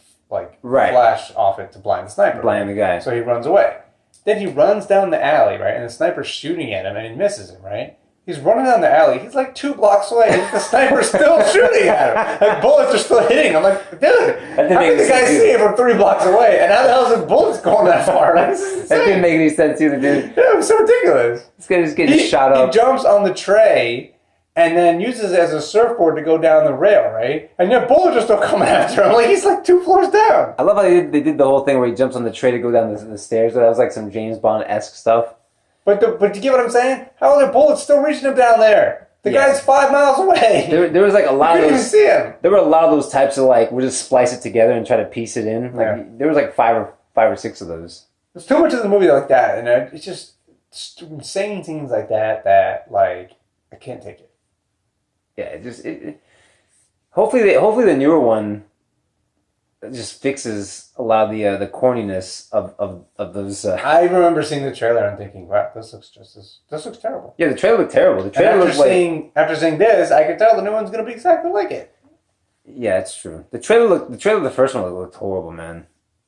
flash off it to blind the sniper. Blind the guy. So he runs away. Then he runs down the alley, right? And the sniper's shooting at him and he misses him, right? He's running down the alley. He's like 2 blocks away and the sniper's still shooting at him. Like bullets are still hitting him. I'm like, dude, how did the guy see him from 3 blocks away? And how the hell is the bullets going that far? Like, this is insane. That didn't make any sense either, dude. Yeah, it was so ridiculous. This guy just getting shot up. He jumps on the tray and then uses it as a surfboard to go down the rail, right? And your bullets are still coming after him. Like, he's like 2 floors down. I love how they did the whole thing where he jumps on the tray to go down the stairs. That was like some James Bond-esque stuff. But you get what I'm saying? How are the bullets still reaching him down there? The guy's 5 miles away. There was like a lot of those. You couldn't even see him. There were a lot of those types of like, we'll just splice it together and try to piece it in. Like there was like five or six of those. There's too much of the movie like that, and it's just saying things like that like I can't take it. Yeah, hopefully the newer one just fixes a lot of the corniness of those. I remember seeing the trailer and thinking, "Wow, this looks terrible." Yeah, the trailer looked terrible. The trailer looked like after seeing this, I could tell the new one's going to be exactly like it. yeah, it's true. The trailer of the first one looked horrible, man.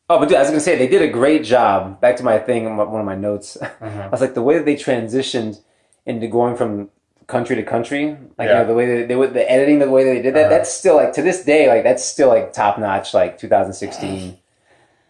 Oh, but dude, I was gonna say they did a great job. Back to my thing, one of my notes. I was like the way that they transitioned into going from country to country, like you know, the way that they the editing, the way that they did that. That's still like to this day, like that's still like top notch, like 2016.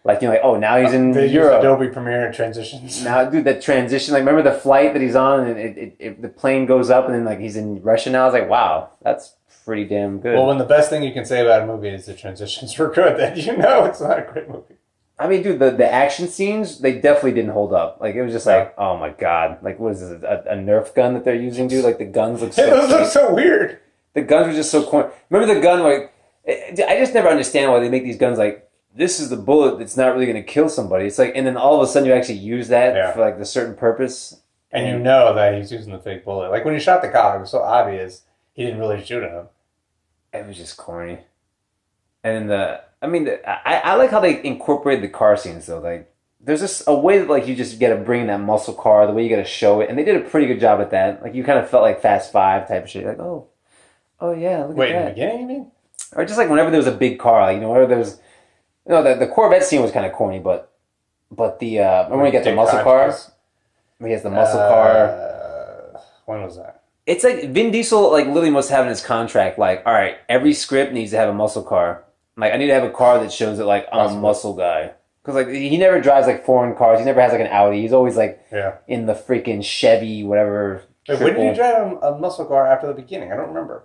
Like like oh now he's in they Europe. use Adobe Premiere transitions. Now, dude, that transition. Like remember the flight that he's on, and the plane goes up, and then like he's in Russia now. I was like, wow, that's pretty damn good. Well, when the best thing you can say about a movie is the transitions were good, then you know it's not a great movie. I mean, dude, the action scenes, they definitely didn't hold up. Like, it was just like, oh my god. Like, what is this, a Nerf gun that they're using, dude? Like, the guns look so those look so weird. The guns were just so corny. Remember the gun, like, I just never understand why they make these guns like, this is the bullet that's not really going to kill somebody. It's like, and then all of a sudden you actually use that for, like, the certain purpose. And you know that he's using the fake bullet. Like, when he shot the cop, it was so obvious he didn't really shoot him. It was just corny. And then I like how they incorporated the car scenes though. Like, there's just a way that like you just gotta bring that muscle car, the way you gotta show it, and they did a pretty good job at that. Like, you kind of felt like Fast Five type of shit. Like, oh yeah, look Wait, at that. in the beginning, you mean? Or just like whenever there was a big car, like whenever there was, the Corvette scene was kind of corny, but the remember when he got the muscle car? When he has the muscle car. When was that? It's like Vin Diesel like literally must have in his contract like, all right, every script needs to have a muscle car. Like, I need to have a car that shows that, like, I'm a muscle guy. Because, like, he never drives, like, foreign cars. He never has, like, an Audi. He's always, like, in the freaking Chevy, whatever. Wait, when did he drive a muscle car after the beginning? I don't remember.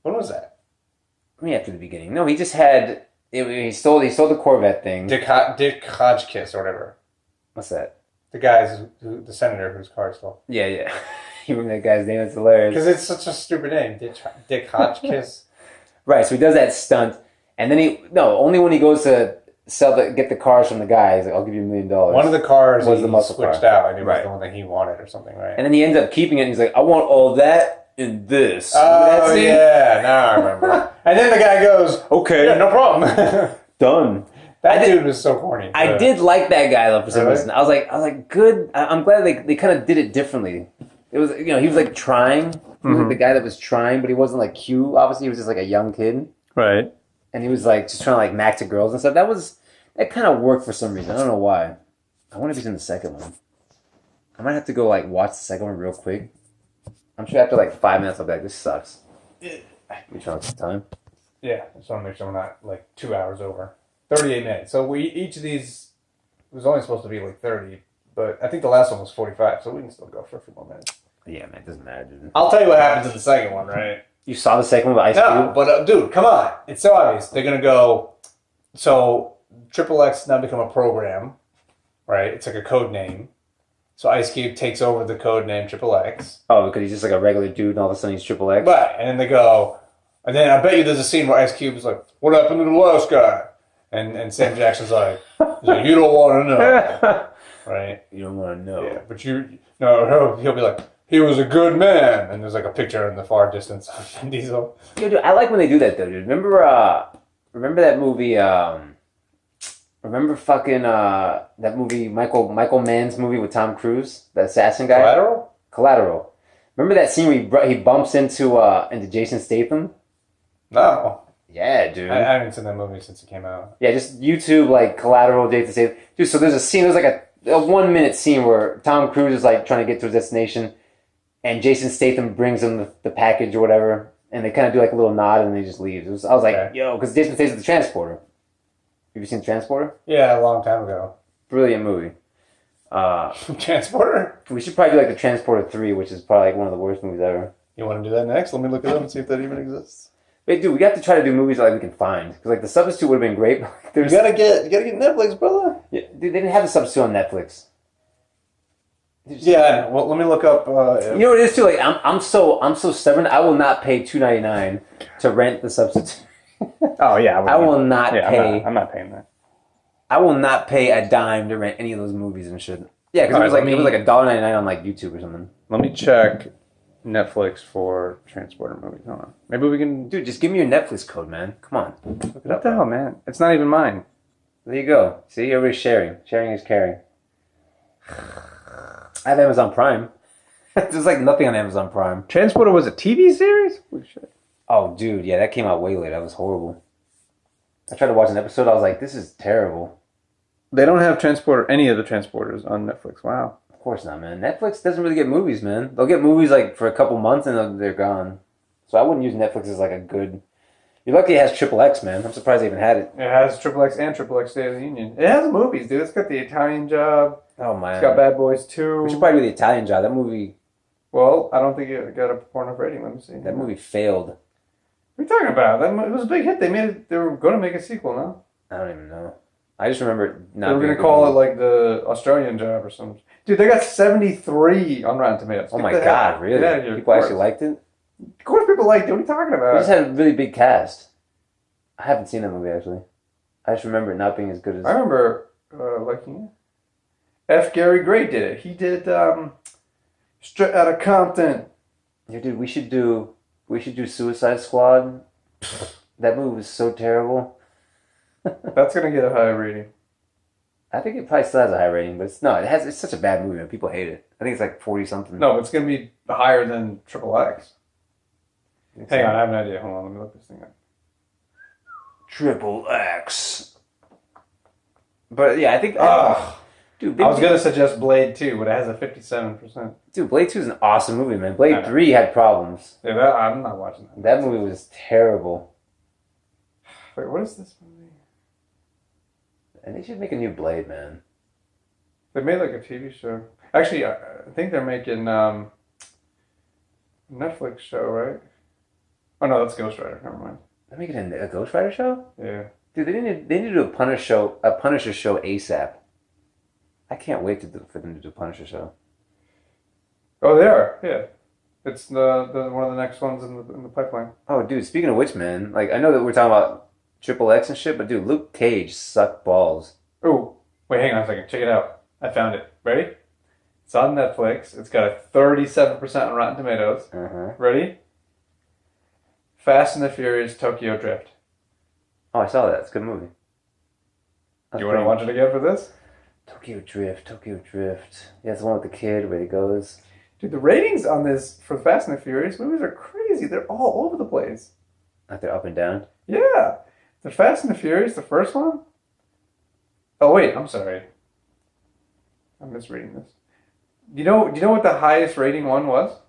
When was that? I mean, after the beginning. No, he just had... He stole the Corvette thing. Dick Hodgkiss or whatever. What's that? The senator whose car he stole. Yeah. You remember that guy's name? That's hilarious. Because it's such a stupid name. Dick Hodgkiss. Right, so he does that stunt. And then only when he goes to get the cars from the guy, he's like, I'll give you $1 million. One of the cars was the muscle switched car. out, and it was the one that he wanted or something, right? And then he ends up keeping it, and he's like, I want all that in this. Oh, yeah, now I remember. And then the guy goes, okay. Yeah, no problem. Done. That dude was so corny. I did like that guy, though, for some reason. I was like, good. I'm glad they kind of did it differently. It was, he was like trying. He was like the guy that was trying, but he wasn't like cute. Obviously, he was just like a young kid. Right. And he was like just trying to like mac to girls and stuff. That kind of worked for some reason. I don't know why. I wonder if he's in the second one. I might have to go like watch the second one real quick. I'm sure after like 5 minutes I'll be like, this sucks. We trying to look at the time. Yeah, I just want to make sure we're not like 2 hours over. 38 minutes. So each of these was only supposed to be like 30, but I think the last one was 45, so we can still go for a few more minutes. Yeah, man, it doesn't matter, dude. I'll tell you what happens in the second one, right? You saw the second one with Ice Cube? No, but dude, come on. It's so obvious. They're going to go, so XXX now become a program, right? It's like a code name. So Ice Cube takes over the code name XXX. Oh, because he's just like a regular dude and all of a sudden he's XXX? Right, and then they go, and then I bet you there's a scene where Ice Cube is like, what happened to the last guy? And Sam Jackson's like, you don't want to know. Right? You don't want to know. Yeah, but he'll be like, he was a good man. And there's like a picture in the far distance of Vin Diesel. Yo, dude, I like when they do that, though, dude. Remember that movie, that movie, Michael Mann's movie with Tom Cruise? The assassin guy? Collateral. Remember that scene where he bumps into Jason Statham? No. Yeah, dude. I haven't seen that movie since it came out. Yeah, just YouTube, like, Collateral, Jason Statham. Dude, so there's like a 1 minute scene where Tom Cruise is like trying to get to his destination and Jason Statham brings him the package or whatever, and they kind of do like a little nod and they just leave. I was like, yo, because Jason Statham's the Transporter. Have you seen Transporter? Yeah, a long time ago. Brilliant movie. Transporter? We should probably do like the Transporter 3, which is probably like one of the worst movies ever. You want to do that next? Let me look it up and see if that even exists. Wait, dude, we have to try to do movies that like, we can find. Because like The Substitute would have been great. But you gotta get Netflix, brother. Yeah, dude, they didn't have The Substitute on Netflix. Yeah, well, let me look up. You know what it is too? Like I'm so stubborn. I will not pay $2.99 to rent The Substitute. Oh yeah, I will not pay. I'm not paying that. I will not pay a dime to rent any of those movies and shit. Yeah, because it was like $1.99 on like YouTube or something. Let me check Netflix for Transporter movies. Hold on. Maybe we can. Dude, just give me your Netflix code, man. Come on. Look it What up. the hell, man? It's not even mine. There you go. See, everybody's sharing. Sharing is caring. I have Amazon Prime. There's like nothing on Amazon Prime. Transporter was a TV series? Holy shit. Oh, dude, yeah, that came out way late. That was horrible. I tried to watch an episode. I was like, this is terrible. They don't have any of the Transporters on Netflix. Wow. Of course not, man. Netflix doesn't really get movies, man. They'll get movies like for a couple months and then they're gone. So I wouldn't use Netflix as like a good. You're lucky it has Triple X, man. I'm surprised they even had it. It has Triple X and Triple X State of the Union. It has movies, dude. It's got The Italian Job. Oh man. It's got Bad Boys 2. We should probably do The Italian Job. That movie. Well, I don't think it got a poor enough rating. Let me see. That movie failed. What are you talking about? It was a big hit. They were going to make a sequel, no? I don't even know. I just remember it not. They were going to call it like The Australian Job or something. Dude, they got 73 on Rotten Tomatoes. Oh my god, really? Yeah, people actually liked it? Of course people liked it. What are you talking It about? just had a really big cast. I haven't seen that movie actually. I just remember it not being as good as. I remember liking it. F. Gary Gray did it. He did Straight Outta Compton. Yeah, dude, we should do Suicide Squad. That movie was so terrible. That's gonna get a high rating. I think it probably still has a high rating, but it's such a bad movie, man. People hate it. I think it's like 40 something. No, it's gonna be higher than Triple X. Hang so. on, I have an idea. Hold on, let me look this thing up. Triple X. But yeah, I think. Dude, I was gonna suggest Blade 2, but it has a 57%. Dude, Blade 2 is an awesome movie, man. Blade 3 had problems. Yeah, I'm not watching that. That movie was terrible. Wait, what is this movie? And they should make a new Blade, man. They made like a TV show. Actually, I think they're making a Netflix show, right? Oh no, that's Ghost Rider. Never mind. They're making a Ghost Rider show? Yeah. Dude, they need to do a Punisher show ASAP. I can't wait for them to do a Punisher show. Oh, they are. Yeah. It's the one of the next ones in the pipeline. Oh, dude, speaking of which, man, like I know that we're talking about Triple X and shit, but dude, Luke Cage sucked balls. Oh, wait, hang on a second. Check it out. I found it. Ready? It's on Netflix. It's got a 37% on Rotten Tomatoes. Ready? Fast and the Furious Tokyo Drift. Oh, I saw that. It's a good movie. Do you want to watch it again for this? Tokyo Drift. Yeah, it's the one with the kid where he goes. Dude, the ratings on this for Fast and the Furious movies are crazy. They're all over the place. Like they're up and down. Yeah. The Fast and the Furious, the first one? Oh, wait, I'm sorry. I'm misreading this. Do you know what the highest rating one was?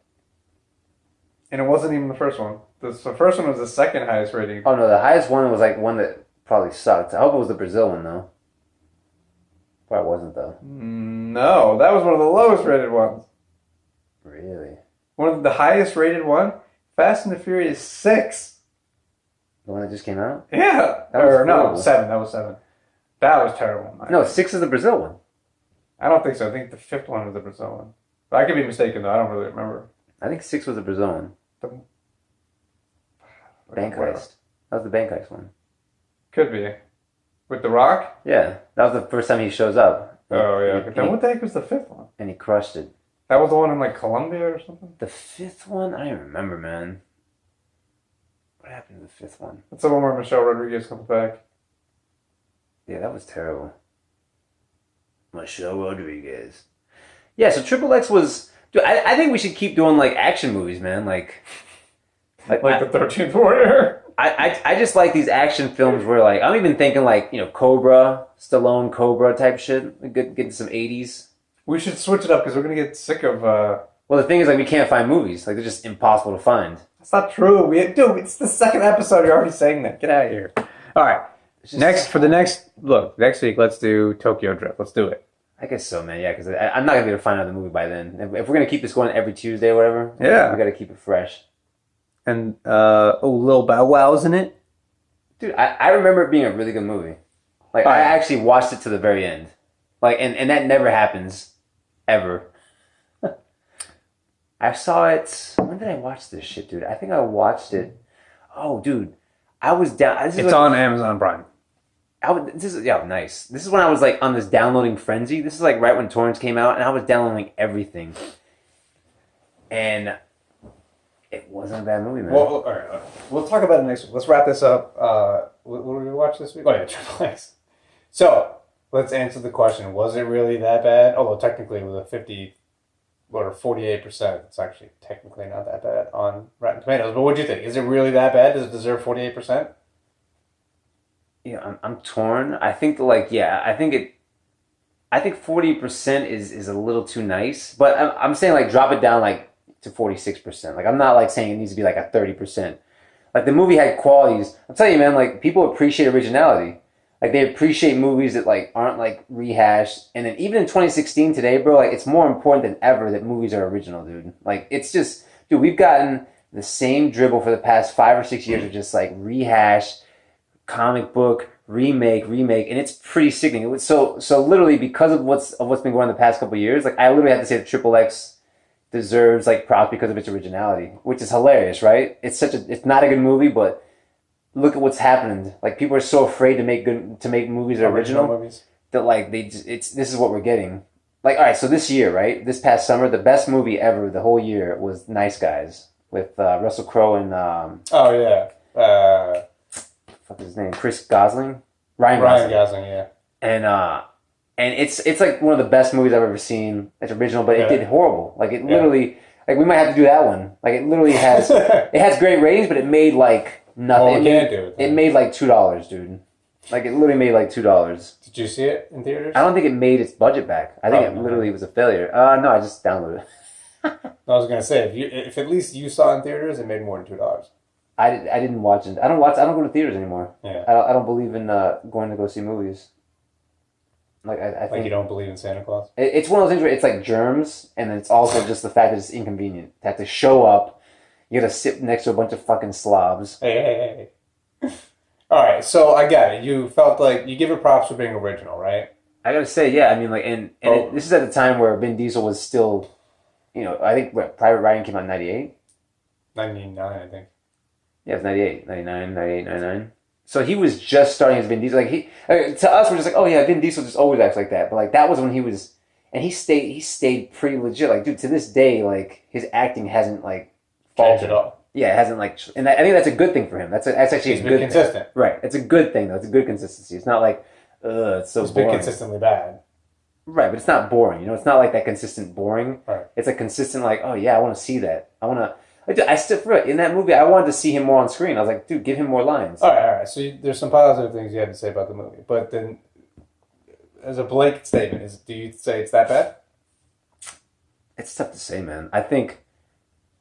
And it wasn't even the first one. The first one was the second highest rating. Oh, no, the highest one was like one that probably sucked. I hope it was the Brazil one, though. Probably wasn't, though. No, that was one of the lowest rated ones. Really? One of the highest rated one? Fast and the Furious 6. The one that just came out? Yeah. That was no, horrible. 7. That was 7. That was terrible. No, 6 is the Brazil one. I don't think so. I think the 5th one was the Brazil one. But I could be mistaken, though. I don't really remember. I think 6 was the Brazil one. Bank Heist. That was the Bank Heist one. Could be. With The Rock? Yeah, that was the first time he shows up. Oh, yeah. But then what the heck was the 5th one? And he crushed it. That was the one in, like, Colombia or something? The 5th one? I don't even remember, man. What happened to the 5th one? That's the one where Michelle Rodriguez comes back. Yeah, that was terrible. Michelle Rodriguez. Yeah, so Triple X was... Dude, I think we should keep doing, like, action movies, man. Like the 13th Warrior? I just like these action films where, like... I'm even thinking, like, Cobra, Stallone Cobra type shit. Get into some 80s. We should switch it up because we're going to get sick of... Well, the thing is, like, we can't find movies. Like, they're just impossible to find. That's not true. Dude, it's the second episode. You're already saying that. Get out of here. All right. Next week, let's do Tokyo Drift. Let's do it. I guess so, man. Yeah, because I'm not going to be able to find another movie by then. If we're going to keep this going every Tuesday or whatever, yeah, we got to keep it fresh. And, Lil Bow Wow's in it. Dude, I remember it being a really good movie. Like, I actually watched it to the very end. Like, and that never happens. Ever. I saw it... When did I watch this shit, dude? I think I watched it... Oh, dude. I was down... It's on Amazon Prime. Nice. This is when I was, like, on this downloading frenzy. This is, like, right when torrents came out, and I was downloading everything. And It wasn't a bad movie, man. Well, all right. We'll talk about it next week. Let's wrap this up. What did we watch this week? Oh, yeah, Triple X. So, let's answer the question. Was it really that bad? Although, technically, with a 50 or 48%, it's actually technically not that bad on Rotten Tomatoes. But what do you think? Is it really that bad? Does it deserve 48%? Yeah, I'm torn. I think I think 40% is a little too nice, but I'm saying like drop it down like to 46%. Like I'm not like saying it needs to be like a 30%. Like the movie had qualities. I'll tell you, man. Like people appreciate originality. Like they appreciate movies that like aren't like rehashed. And then even in 2016 today, bro, like it's more important than ever that movies are original, dude. Like it's just, dude, we've gotten the same dribble for the past 5 or 6 years of just like rehash, comic book, remake, and it's pretty sickening. It was so literally because of what's been going on the past couple of years. Like I literally have to say that Triple X deserves like props because of its originality, which is hilarious, right? It's not a good movie, but look at what's happened. Like people are so afraid to make movies that are original movies that like this is what we're getting. Like all right, so this year, right? This past summer, the best movie ever the whole year was Nice Guys with Russell Crowe and fuck his name, Ryan Gosling, yeah. And it's like one of the best movies I've ever seen. It's original, but it did horrible. Like it literally, like we might have to do that one. Like it literally has, it has great ratings, but it made like nothing. It made like $2, dude. Like it literally made like $2. Did you see it in theaters? I don't think it made its budget back. I think it literally was a failure. No, I just downloaded it. I was gonna say if at least you saw it in theaters, it made more than $2. I didn't watch it. I don't go to theaters anymore. Yeah. I don't believe in going to go see movies. Like I think you don't believe in Santa Claus? It's one of those things where it's like germs, and then it's also just the fact that it's inconvenient to have to show up. You got to sit next to a bunch of fucking slobs. Hey. All right, so I get it. You felt like you give it props for being original, right? I gotta say, yeah. I mean, like, this is at the time where Vin Diesel was still, I think Private Ryan came out in 98? 99, I think. Yeah, it was 98, 99, 98, 99. So he was just starting as Vin Diesel. Like to us, we're just like, oh yeah, Vin Diesel just always acts like that. But like that was when he was, and he stayed pretty legit. Like dude, to this day, like his acting hasn't like faltered at all. Yeah, it hasn't like, and I think that's a good thing for him. That's actually a good thing. Consistent, right? It's a good thing though. It's a good consistency. It's not like, it's so boring. Been consistently bad. Right, but it's not boring. It's not like that consistent boring. Right. It's a consistent like, oh yeah, I want to see that. I still in that movie. I wanted to see him more on screen. I was like, dude, give him more lines. All right. So there's some positive things you had to say about the movie, but then, as a blanket statement, do you say it's that bad? It's tough to say, man. I think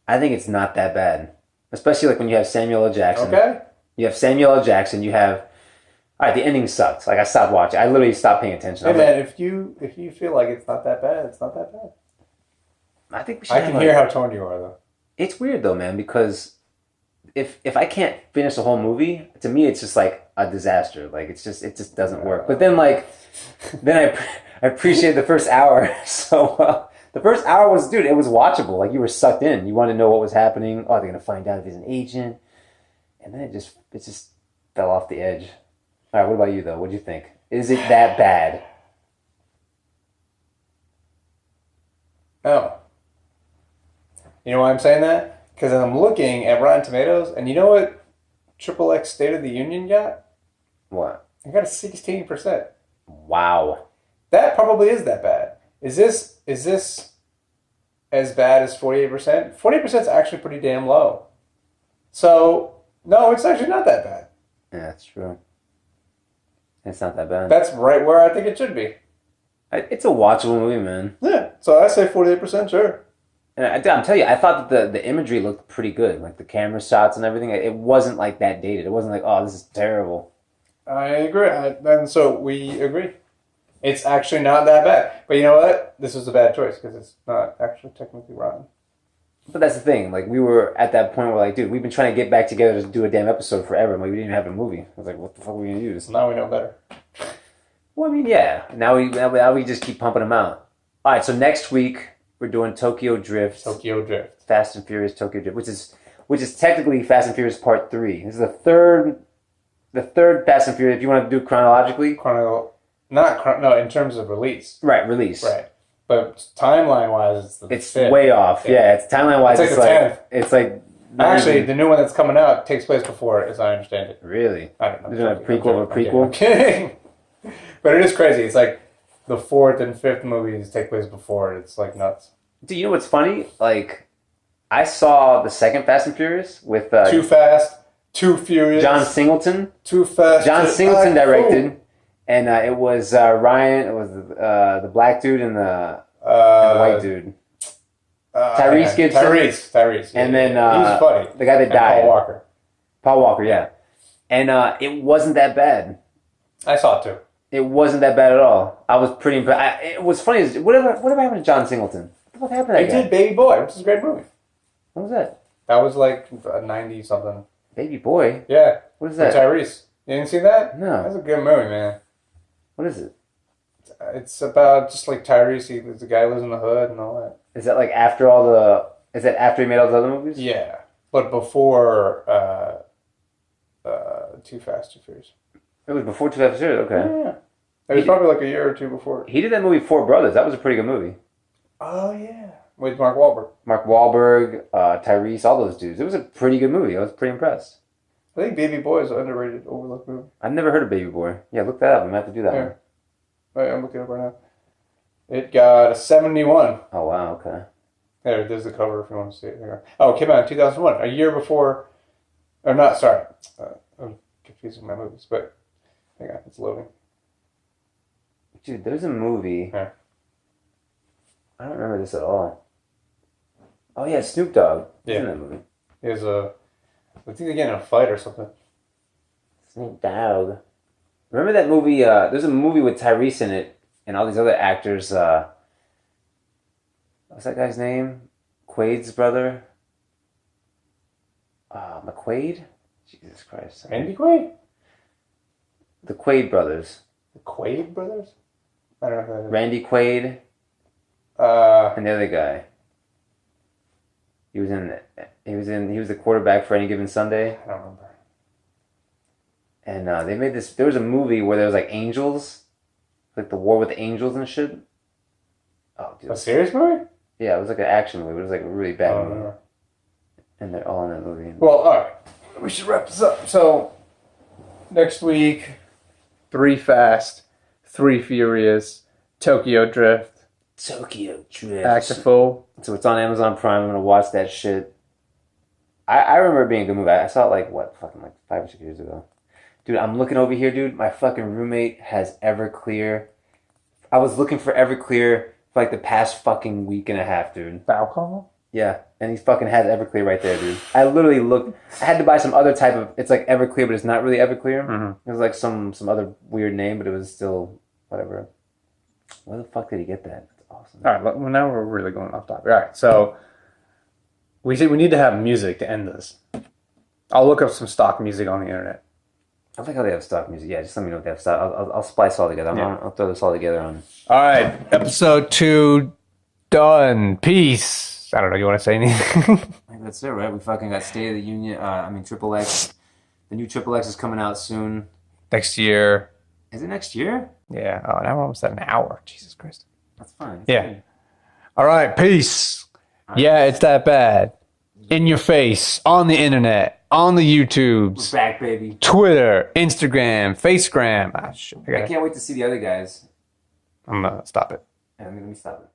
it's not that bad, especially like when you have Samuel L. Jackson. Okay. You have Samuel L. Jackson. You have. All right, the ending sucked. Like I stopped watching. I literally stopped paying attention. Hey man, if you feel like it's not that bad, it's not that bad. I think we should. I can hear how torn you are, though. It's weird though, man, because if I can't finish the whole movie, to me it's just like a disaster. Like it just doesn't work. But then I appreciate the first hour so well. The first hour was, dude, it was watchable. Like you were sucked in. You wanted to know what was happening. Oh, they're gonna find out if he's an agent, and then it just fell off the edge. All right, what about you though? What do you think? Is it that bad? Oh. You know why I'm saying that? Because I'm looking at Rotten Tomatoes, and you know what Triple X State of the Union got? What? I got a 16%. Wow. That probably is that bad. Is this as bad as 48%? 40% is actually pretty damn low. So, no, it's actually not that bad. Yeah, that's true. It's not that bad. That's right where I think it should be. It's a watchable movie, man. Yeah, so I say 48%, sure. And I'm telling you, I thought that the imagery looked pretty good. Like the camera shots and everything. It wasn't like that dated. It wasn't like, oh, this is terrible. I agree. And so we agree. It's actually not that bad. But you know what? This was a bad choice because it's not actually technically rotten. But that's the thing. Like we were at that point where like, dude, we've been trying to get back together to do a damn episode forever. And like, we didn't even have a movie. I was like, what the fuck are we going to use? Now we know better. Well, I mean, yeah. Now we just keep pumping them out. All right, so next week we're doing Tokyo Drift. Fast and Furious Tokyo Drift, which is technically Fast and Furious Part 3. This is the third Fast and Furious. If you want to do chronologically. No, in terms of release. Right, release. Right. But timeline-wise, it's fifth. Way off. Yeah, it's timeline-wise. It's like the 10th. It's like Actually, even- the new one that's coming out takes place before it, as I understand it. Really? I don't know. They're doing a prequel of a prequel? I'm kidding. But it is crazy. It's like the 4th and 5th movies take place before it. It's like nuts. Dude, you know what's funny? Like, I saw the second Fast and Furious with Too Fast, Too Furious. John Singleton. Too Fast. John Singleton Ooh. directed, and it was Ryan. It was the black dude and the white dude. Tyrese Gibson. Tyrese. And then he's funny. the guy that And died. Paul Walker. Yeah. And it wasn't that bad. I saw it too. It wasn't that bad at all. I was pretty impressed. It was funny. Whatever happened to John Singleton? What the fuck happened to He that guy? did Baby Boy, which is a great movie. What was that? That was like a 90 something. Baby Boy? Yeah. What is With that? Tyrese. You didn't see that? No. That's a good movie, man. What is it? It's about just like Tyrese. The guy lives in the hood and all that. Is that like after all the... Is that after he made all the other movies? Yeah. But before Too Fast, Too Furious. It was before 2002. Okay. Yeah. It was probably like a year or two before. He did that movie Four Brothers. That was a pretty good movie. Oh, yeah. With Mark Wahlberg. Mark Wahlberg, Tyrese, all those dudes. It was a pretty good movie. I was pretty impressed. I think Baby Boy is an underrated, overlooked movie. I've never heard of Baby Boy. Yeah, look that up. I'm going to have to do that Yeah. one. Right, I'm looking it up right now. It got a 71. Oh, wow. Okay. There's the cover if you want to see it. There. Oh, it came out in 2001, a year before. Or not, sorry. I'm confusing my movies, but hang on, it's loading. Dude, there's a movie. Yeah. I don't remember this at all. Oh, yeah, Snoop Dogg. He's in that movie. There's I think they get in a fight or something. Snoop Dogg. Remember that movie? There's a movie with Tyrese in it and all these other actors. What's that guy's name? Quaid's brother? McQuaid? Jesus Christ. Randy Quaid? The Quaid brothers. The Quaid brothers? I don't know who that is. Randy Quaid and the other guy. He was the quarterback for Any Given Sunday. I don't remember. And they made this. There was a movie where there was like angels, like the war with the angels and shit. Oh, dude. A serious movie? Yeah, it was like an action movie. But it was like a really bad movie. No. And they're all in that movie. Well, alright. We should wrap this up. So, next week, 3 Fast, 3 Furious, Tokyo Drift, Tokyo Drift. Actiful. So it's on Amazon Prime. I'm gonna watch that shit. I remember it being a good movie. I saw it like 5 or 6 years ago. Dude, I'm looking over here, dude. My fucking roommate has Everclear. I was looking for Everclear for like the past fucking week and a half, dude. Alcohol? Yeah, and he fucking has Everclear right there, dude. I literally looked. I had to buy some other type of. It's like Everclear, but it's not really Everclear. Mm-hmm. It was like some other weird name, but it was still whatever. Where the fuck did he get that? That's awesome. All right, well, now we're really going off topic. All right, so we need to have music to end this. I'll look up some stock music on the internet. I like how they have stock music. Yeah, just let me know what they have stock. I'll splice all together. I'll throw this all together on. All right, episode 2 done. Peace. I don't know. You want to say anything? I think that's it, right? We fucking got State of the Union. Triple X. The new Triple X is coming out soon. Next year. Is it next year? Yeah. Oh, now we're almost at an hour. Jesus Christ. That's fine. That's Yeah. good. All right. Peace. Yeah, it's that bad. In your face, on the internet, on the YouTubes, We're back, baby. Twitter, Instagram, Facegram. Ah, shit. I can't wait to see the other guys. I'm gonna stop it. Let me stop it.